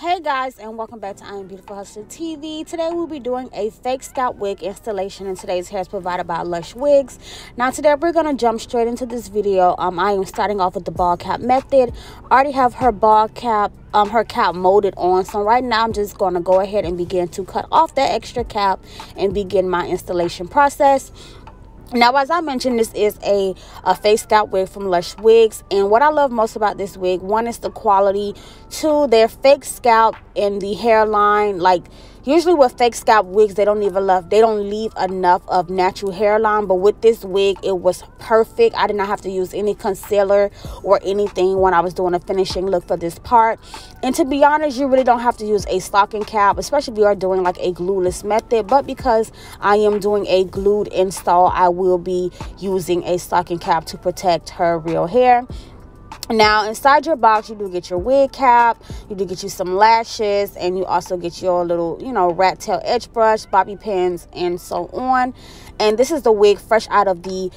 Hey guys, and welcome back to I Am Beautiful Hustler TV. Today we'll be doing a fake scalp wig installation, and today's hair is provided by Lush Wigs. Now today we're going to jump straight into this video. I am starting off with the ball cap method. I already have her ball cap, her cap molded on. So right now I'm just going to go ahead and begin to cut off that extra cap and begin my installation process. Now, as I mentioned, this is a face scalp wig from Lush Wigs, and what I love most about this wig, one, is the quality. Two, their fake scalp and the hairline. Like usually with fake scalp wigs, they don't leave enough of natural hairline, but with this wig it was perfect. I did not have to use any concealer or anything when I was doing a finishing look for this part. And to be honest, you really don't have to use a stocking cap, especially if you are doing like a glueless method. But because I am doing a glued install, I will be using a stocking cap to protect her real hair. Now, inside your box, you do get your wig cap, you do get you some lashes, and you also get your little, rat tail edge brush, bobby pins, and so on. And this is the wig fresh out of the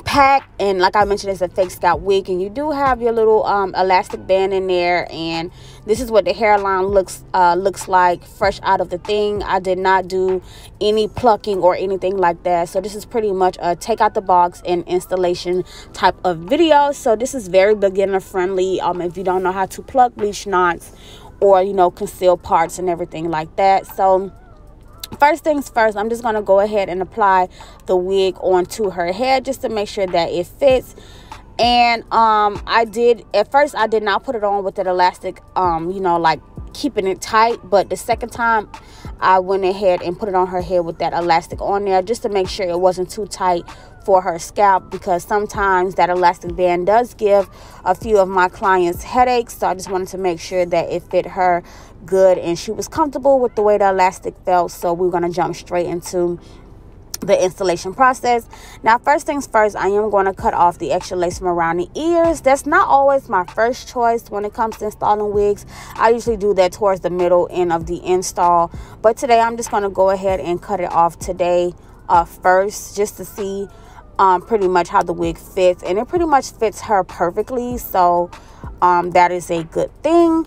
pack, and like I mentioned, it's a fake scalp wig, and you do have your little elastic band in there, and this is what the hairline looks like fresh out of the thing. I did not do any plucking or anything like that, so this is pretty much a take out the box and installation type of video. So this is very beginner friendly if you don't know how to pluck, bleach knots, or conceal parts and everything like that. So first things first, I'm just going to go ahead and apply the wig onto her head just to make sure that it fits. And at first I did not put it on with that elastic, like keeping it tight. But the second time I went ahead and put it on her head with that elastic on there just to make sure it wasn't too tight for her scalp, because sometimes that elastic band does give a few of my clients headaches. So I just wanted to make sure that it fit her good and she was comfortable with the way the elastic felt. So we're going to jump straight into the installation process. Now, first things first, I am going to cut off the extra lace from around the ears. That's not always my first choice when it comes to installing wigs. I usually do that towards the middle end of the install, but today I'm just going to go ahead and cut it off today first, just to see pretty much how the wig fits, and it pretty much fits her perfectly. So that is a good thing.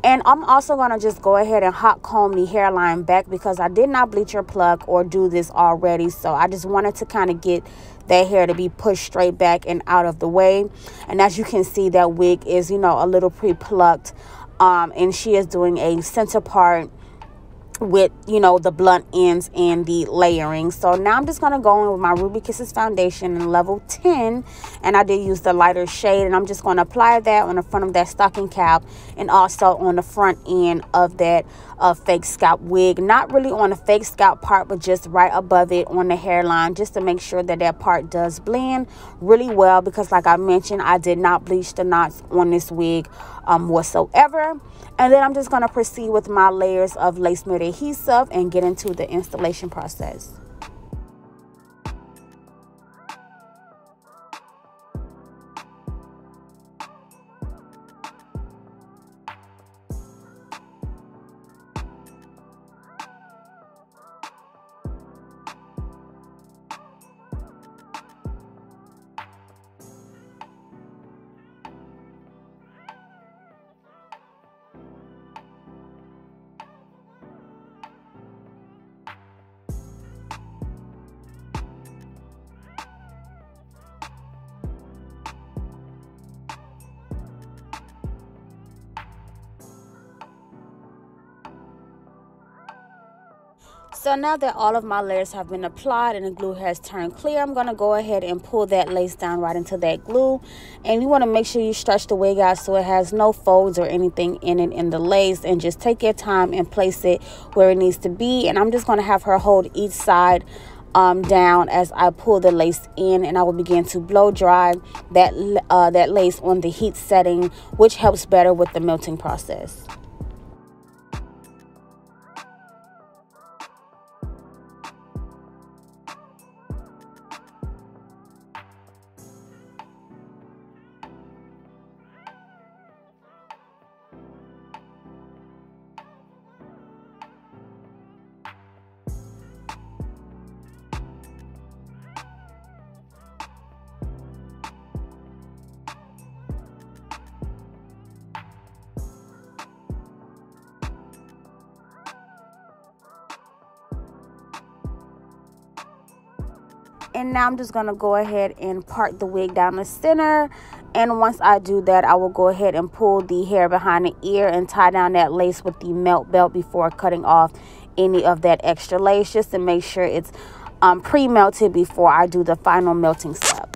And I'm also going to just go ahead and hot comb the hairline back, because I did not bleach or pluck or do this already. So I just wanted to kind of get that hair to be pushed straight back and out of the way. And as you can see, that wig is, a little pre-plucked. And she is doing a center part with the blunt ends and the layering. So now I'm just going to go in with my Ruby Kisses foundation in level 10, and I did use the lighter shade, and I'm just going to apply that on the front of that stocking cap and also on the front end of that fake scalp wig. Not really on the fake scalp part, but just right above it on the hairline, just to make sure that that part does blend really well, because like I mentioned, I did not bleach the knots on this wig whatsoever. And then I'm just going to proceed with my layers of lace knit adhesive and get into the installation process. So now that all of my layers have been applied and the glue has turned clear, I'm going to go ahead and pull that lace down right into that glue. And you want to make sure you stretch the wig out so it has no folds or anything in it in the lace, and just take your time and place it where it needs to be. And I'm just going to have her hold each side down as I pull the lace in, and I will begin to blow dry that lace on the heat setting, which helps better with the melting process. And now I'm just going to go ahead and part the wig down the center. And once I do that, I will go ahead and pull the hair behind the ear and tie down that lace with the melt belt before cutting off any of that extra lace, just to make sure it's pre-melted before I do the final melting step.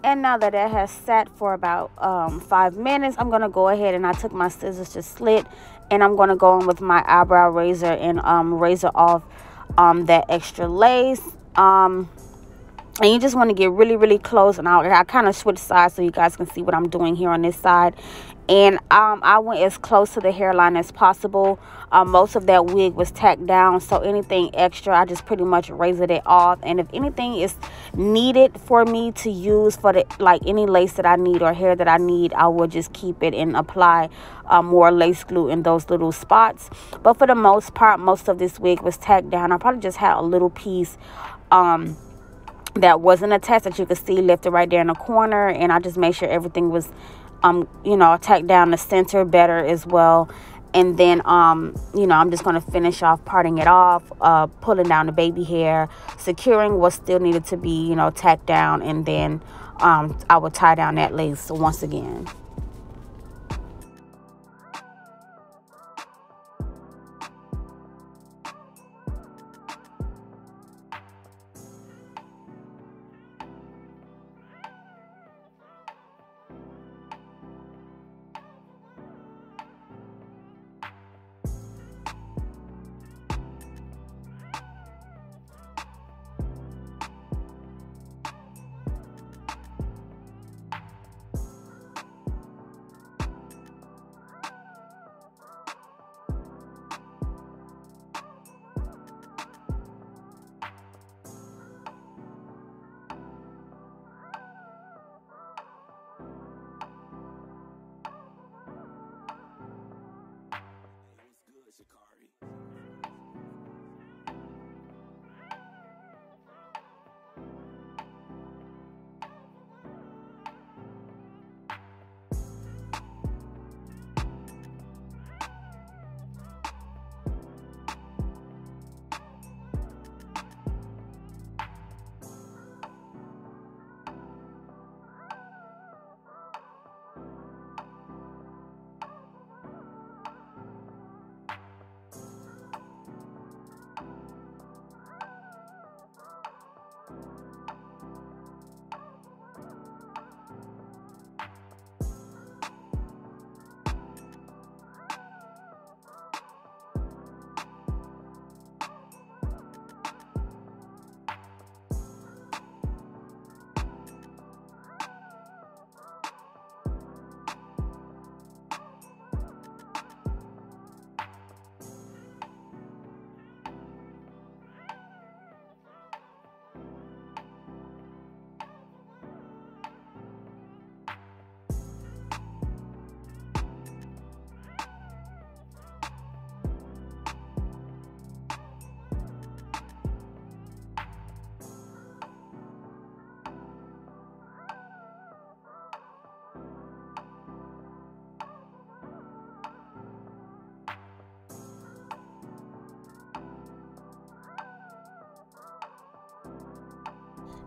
And now that it has sat for about 5 minutes, I'm going to go ahead and I took my scissors to slit, and I'm going to go in with my eyebrow razor and razor off that extra lace. And you just want to get really, really close. And I kind of switch sides so you guys can see what I'm doing here on this side. And I went as close to the hairline as possible. Most of that wig was tacked down, so anything extra, I just pretty much razored it off. And if anything is needed for me to use for the, like any lace that I need or hair that I need, I will just keep it and apply more lace glue in those little spots. But for the most part, most of this wig was tacked down. I probably just had a little piece that wasn't attached that you could see lifted right there in the corner, and I just made sure everything was you know, tacked down the center better as well. And then you know, I'm just going to finish off parting it off, pulling down the baby hair, securing what still needed to be, you know, tacked down, and then I will tie down that lace once again.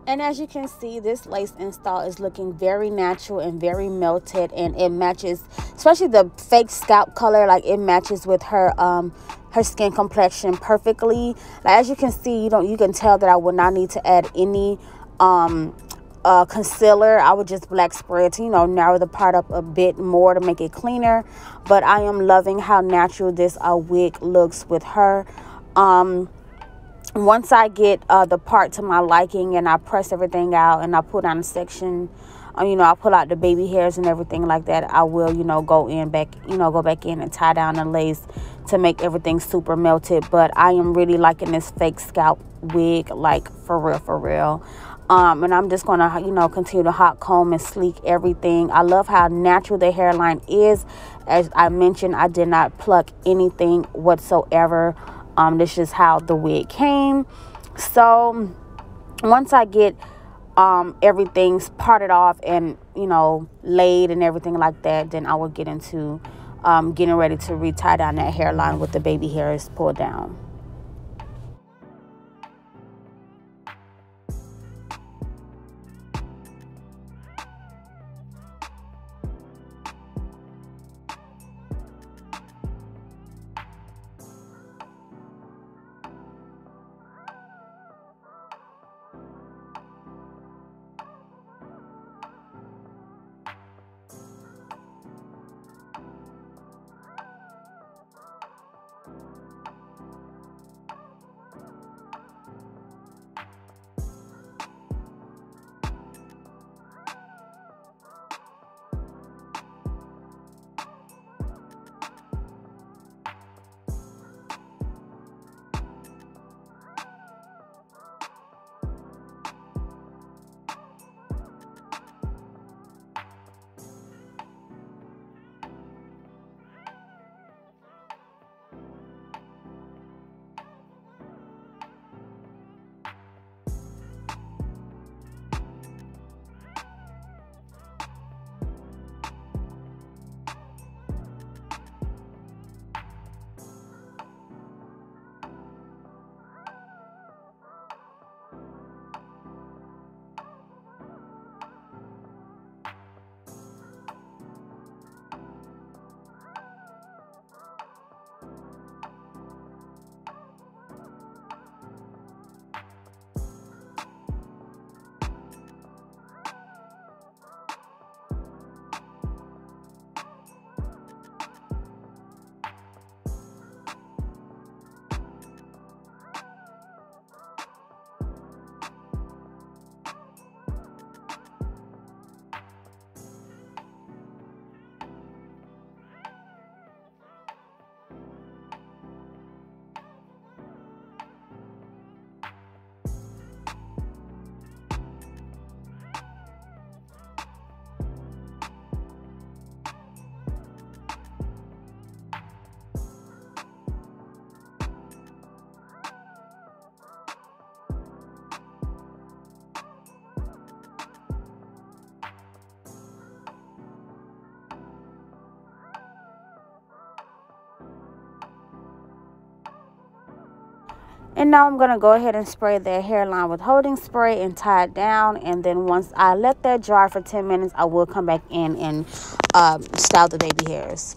And as you can see, this lace install is looking very natural and very melted, and it matches, especially the fake scalp color, like it matches with her skin complexion perfectly. Like, as you can see, you can tell that I would not need to add any concealer. I would just black spray to, you know, narrow the part up a bit more to make it cleaner. But I am loving how natural this wig looks with her. once I get the part to my liking and I press everything out and I put on a section, I pull out the baby hairs and everything like that, I will, go back in and tie down the lace to make everything super melted. But I am really liking this fake scalp wig, like for real, for real. And I'm just going to, continue to hot comb and sleek everything. I love how natural the hairline is. As I mentioned, I did not pluck anything whatsoever. This is how the wig came. So once I get everything's parted off and, laid and everything like that, then I will get into getting ready to retie down that hairline with the baby hairs pulled down. And now I'm going to go ahead and spray the hairline with holding spray and tie it down. And then once I let that dry for 10 minutes, I will come back in and style the baby hairs.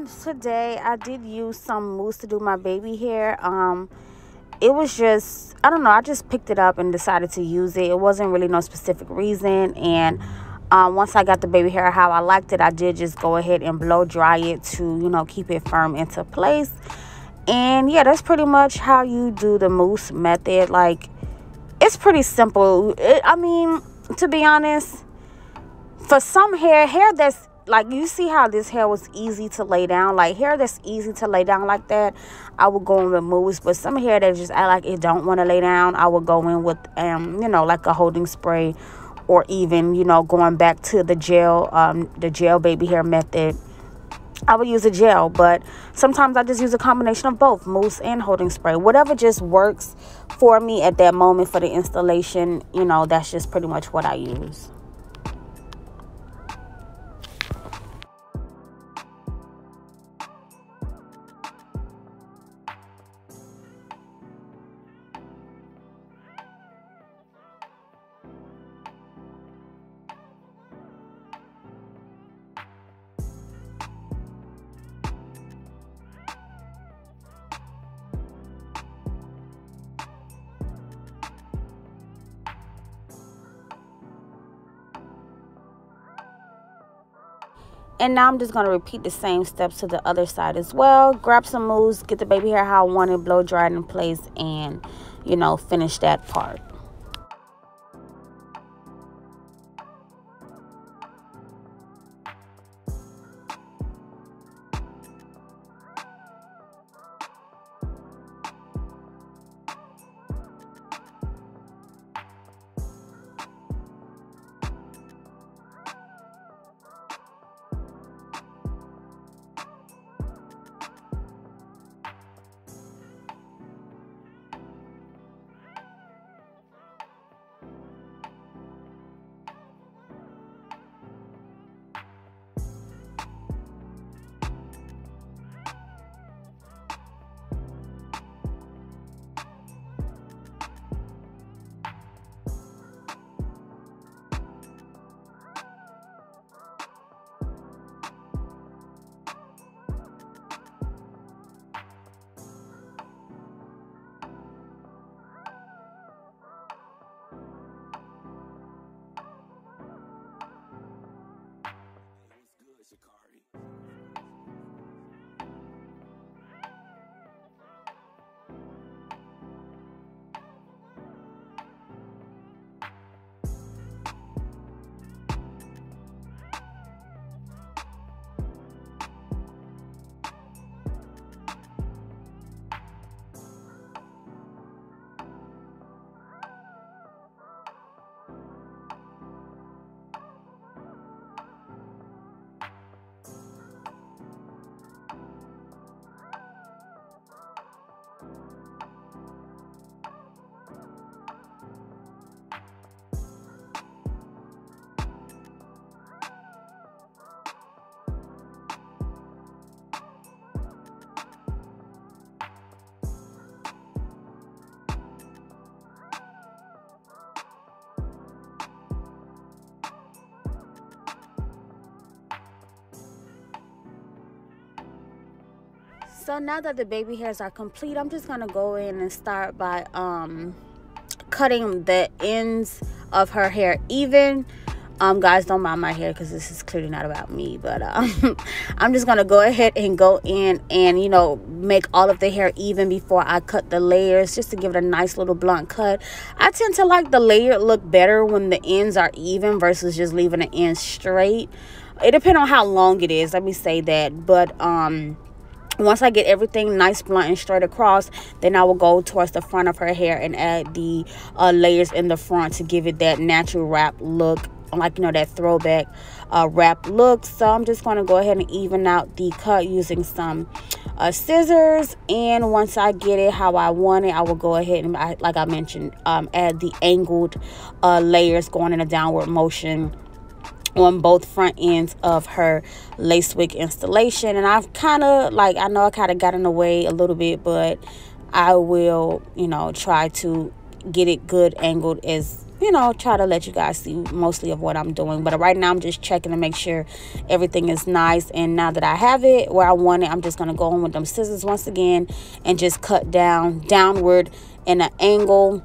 And today I did use some mousse to do my baby hair. It was just, I don't know, I just picked it up and decided to use it. It wasn't really no specific reason. And once I got the baby hair how I liked it, I did just go ahead and blow dry it to, you know, keep it firm into place. And yeah, that's pretty much how you do the mousse method. Like, it's pretty simple. I mean, to be honest, for some hair that's like, you see how this hair was easy to lay down, like hair that's easy to lay down like that, I would go in with mousse. But some hair that just act like it don't want to lay down, I would go in with you know, like a holding spray, or even, you know, going back to the gel baby hair method, I would use a gel. But sometimes I just use a combination of both, mousse and holding spray, whatever just works for me at that moment for the installation. You know, that's just pretty much what I use. And now I'm just going to repeat the same steps to the other side as well. Grab some mousse, get the baby hair how I want it, blow dry it in place, and, you know, finish that part. So now that the baby hairs are complete, I'm just gonna go in and start by cutting the ends of her hair even. Guys, don't mind my hair because this is clearly not about me, but I'm just gonna go ahead and go in and, you know, make all of the hair even before I cut the layers, just to give it a nice little blunt cut. I tend to like the layered look better when the ends are even versus just leaving the ends straight. It depends on how long it is, let me say that. But once I get everything nice, blunt, and straight across, then I will go towards the front of her hair and add the layers in the front to give it that natural wrap look, like, you know, that throwback wrap look. So I'm just going to go ahead and even out the cut using some scissors. And once I get it how I want it, I will go ahead and, like I mentioned, add the angled layers going in a downward motion on both front ends of her lace wig installation. And I've kind of, like, I know I kind of got in the way a little bit, but I will, you know, try to get it good angled as, you know, try to let you guys see mostly of what I'm doing. But right now I'm just checking to make sure everything is nice. And now that I have it where I want it, I'm just going to go in with them scissors once again and just cut downward in an angle.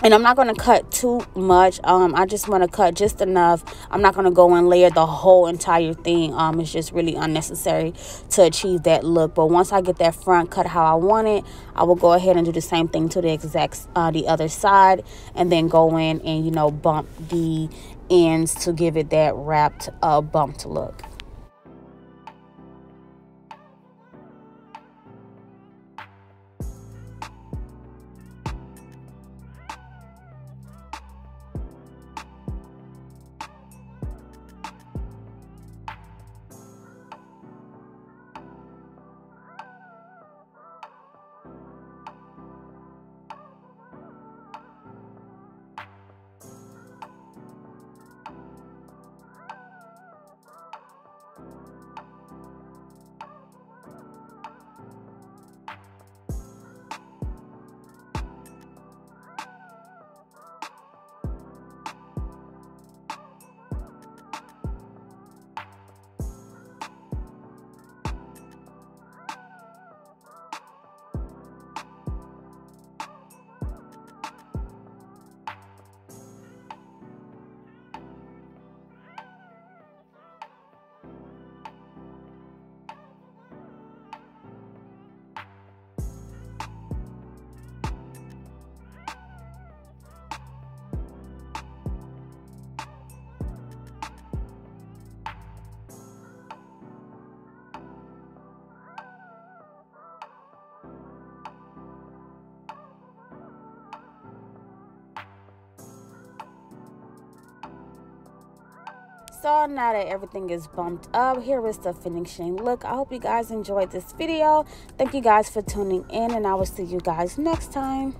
And I'm not going to cut too much. I just want to cut just enough. I'm not going to go and layer the whole entire thing. It's just really unnecessary to achieve that look. But once I get that front cut how I want it, I will go ahead and do the same thing to the other side, and then go in and, you know, bump the ends to give it that wrapped bumped look. So now that everything is bumped up, here is the finishing look. I hope you guys enjoyed this video. Thank you guys for tuning in, and I will see you guys next time.